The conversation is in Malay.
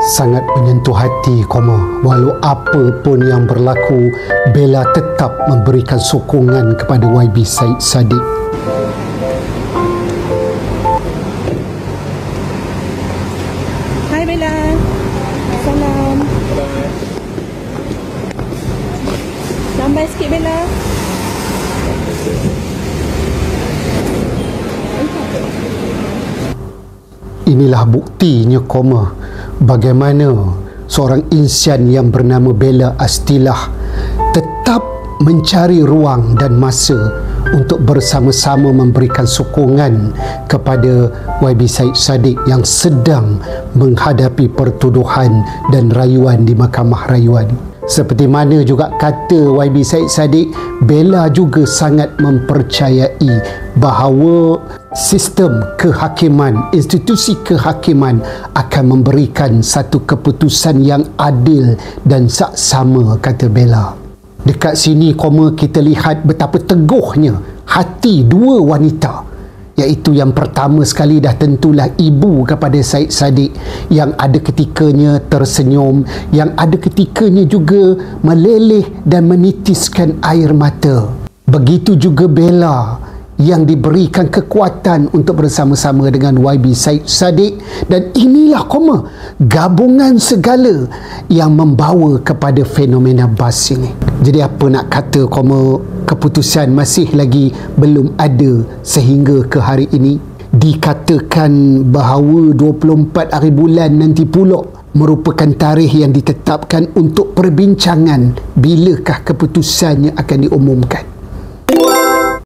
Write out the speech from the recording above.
Sangat menyentuh hati, walau apa pun yang berlaku, Bella tetap memberikan sokongan kepada YB Syed Saddiq. Hai Bella. Salam. Lambai sikit Bella. Inilah buktinya, bagaimana seorang insan yang bernama Bella Astilah tetap mencari ruang dan masa untuk bersama-sama memberikan sokongan kepada YB Syed Saddiq yang sedang menghadapi pertuduhan dan rayuan di Mahkamah Rayuan. Seperti mana juga kata YB Syed Saddiq, Bella juga sangat mempercayai bahawa sistem kehakiman, institusi kehakiman akan memberikan satu keputusan yang adil dan saksama, kata Bella. Dekat sini, kita lihat betapa teguhnya hati dua wanita, iaitu yang pertama sekali dah tentulah ibu kepada Syed Saddiq, yang ada ketikanya tersenyum, yang ada ketikanya juga meleleh dan menitiskan air mata. Begitu juga Bella yang diberikan kekuatan untuk bersama-sama dengan YB Syed Saddiq, dan inilah gabungan segala yang membawa kepada fenomena bas ini. Jadi apa nak kata, keputusan masih lagi belum ada sehingga ke hari ini. Dikatakan bahawa 24 hari bulan nanti pula merupakan tarikh yang ditetapkan untuk perbincangan bilakah keputusannya akan diumumkan.